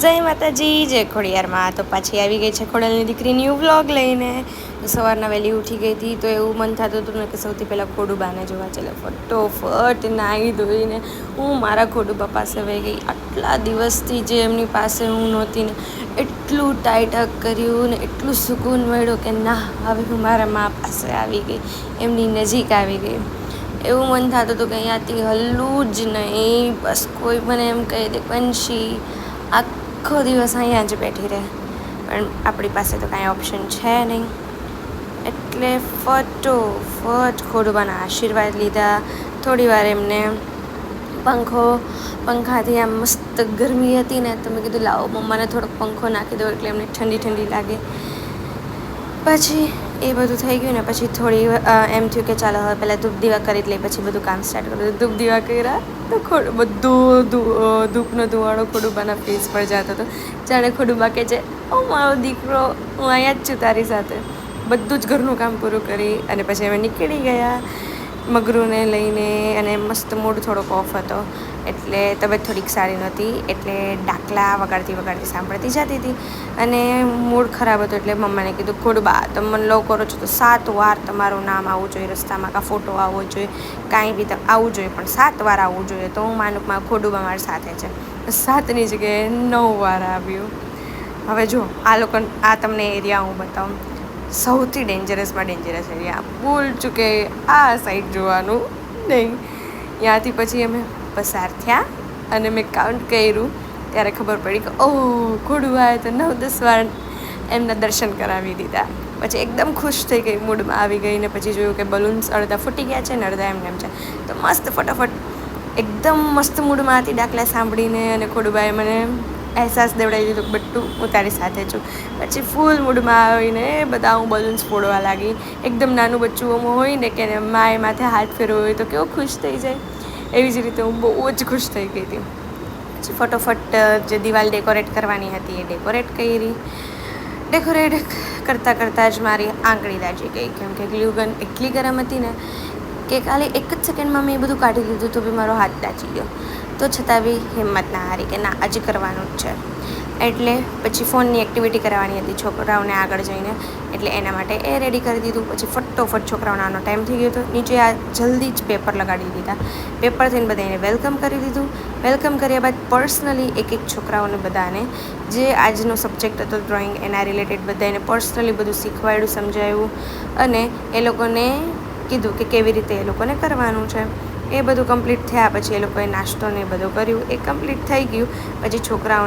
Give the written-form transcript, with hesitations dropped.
જય માતાજી, જય ખોડિયારમાં. તો પાછી આવી ગઈ છે ખોડલની દીકરી ન્યૂ વ્લોગ લઈને. સવારના વહેલી ઉઠી ગઈ હતી તો એવું મન થતું હતું ને કે સૌથી પહેલાં ખોડુબાને જોવા ચાલે. ફટોફટ નાહી ધોઈને હું મારા ખોડુબા પાસે વહી ગઈ. આટલા દિવસથી જે એમની પાસે હું નહોતી ને એટલું ટાઈટ હગ કર્યું ને એટલું સુકૂન મળ્યો કે ના, હવે હું મારા મા પાસે આવી ગઈ, એમની નજીક આવી ગઈ. એવું મન થતું હતું કે અહીંયાથી હલવું જ નહીં. બસ કોઈ મને એમ કહી દે વંશી આખો દિવસ અહીંયા જ બેઠી રહે, પણ આપણી પાસે તો કાંઈ ઓપ્શન છે નહીં. એટલે ફટોફટ ખોડુબાના આશીર્વાદ લીધા. થોડી વાર એમને પંખાથી આમ મસ્ત ગરમી હતી ને તો મેં કીધું લાવો મમ્માને થોડોક પંખો નાખી દો એટલે એમને ઠંડી ઠંડી લાગે. પછી એ બધું થઈ ગયું ને પછી થોડી એમ થયું કે ચાલો હવે પહેલાં ધૂપ દીવા કરી જ લઈ, પછી બધું કામ સ્ટાર્ટ કર્યું. ધૂપ દીવા કર્યા તો બધું ધૂપનો ધુવાળો ખોડુબાના ફેસ પર જતો હતો. જાણે ખોડુબા કે છે ઓ મારો દીકરો, હું અહીંયા જ છું તારી સાથે. બધું જ ઘરનું કામ પૂરું કરી અને પછી અમે નીકળી ગયા મગરુને લઈને. અને મસ્ત મૂડ થોડોક ઓફ હતો એટલે તબિયત થોડીક સારી નહોતી, એટલે ડાકલા વગાડતી સાંભળતી જતી હતી. અને મૂડ ખરાબ હતો એટલે મમ્માને કીધું ખોડુબા તમે મને લવ કરો છો તો 7 વાર તમારું નામ આવવું જોઈએ રસ્તામાં, કાં ફોટો આવવો જોઈએ, કાંઈ બી આવવું જોઈએ, પણ 7 વાર આવવું જોઈએ તો હું માનું કે મારા ખોડુબા મારી સાથે છે. 7ની જગ્યાએ 9 વાર આવ્યું. હવે જો આ તમને એરિયા હું બતાવું, સૌથી ડેન્જરસમાં ડેન્જરસ એરિયા. ભૂલ ચૂકે આ સાઈડ જોવાનું નહીં. ત્યાંથી પછી અમે પસાર થયા અને મેં કાઉન્ટ કર્યું ત્યારે ખબર પડી કે ઓહ ખોડુબાએ તો 9-10 વાર એમના દર્શન કરાવી દીધા. પછી એકદમ ખુશ થઈ ગઈ, મૂડમાં આવી ગઈ. ને પછી જોયું કે બલૂન્સ અડધા ફૂટી ગયા છે ને અડધા એમ છે. તો મસ્ત ફટાફટ એકદમ મસ્ત મૂડમાં હતી ડાકલા સાંભળીને. અને ખોડુબાએ મને અહેસાસ દેવડાવી દીધો કે બટ્ટુ હું તારી સાથે છું. પછી ફૂલ મૂડમાં આવીને બધા હું બલૂન્સ ફોડવા લાગી. એકદમ નાનું બચ્ચું હોય ને કે માએ માથે હાથ ફેરવો હોય તો કેવો ખુશ થઈ જાય, એવી જ રીતે હું બહુ જ ખુશ થઈ ગઈ હતી. પછી ફટોફટ જે દિવાલ ડેકોરેટ કરવાની હતી એ ડેકોરેટ કરી. ડેકોરેટ કરતાં જ મારી આંગળી દાજી ગઈ, કેમ કે ગ્લુ ગન એટલી ગરમ હતી ને કે ખાલી એક જ સેકન્ડમાં મેં એ બધું કાઢી લીધું તો બી મારો હાથ દાજી ગયો. તો છતાં બી હિંમત ના હારી કે ના હજી કરવાનું જ છે. એટલે પછી ફોનની એક્ટિવિટી કરાવવાની હતી છોકરાઓને આગળ જઈને, એટલે એના માટે એ રેડી કરી દીધું. પછી ફટોફટ છોકરાઓનો ટાઈમ થઈ ગયો હતો. નીચે આ જલ્દી જ પેપર લગાડી દીધા. પેપર થઈને બધાને વેલકમ કરી દીધું. વેલકમ કર્યા બાદ પર્સનલી એક છોકરાઓને બધાને જે આજનો સબ્જેક્ટ હતો ડ્રોઈંગ એના રિલેટેડ બધાને પર્સનલી બધું શીખવાડ્યું, સમજાવ્યું અને એ લોકોને કીધું કે કેવી રીતે એ લોકોને કરવાનું છે. એ બધું કમ્પ્લીટ થયા પછી એ લોકોએ નાસ્તો ને એ બધું કર્યું. એ કમ્પ્લીટ થઈ ગયું પછી છોકરાઓ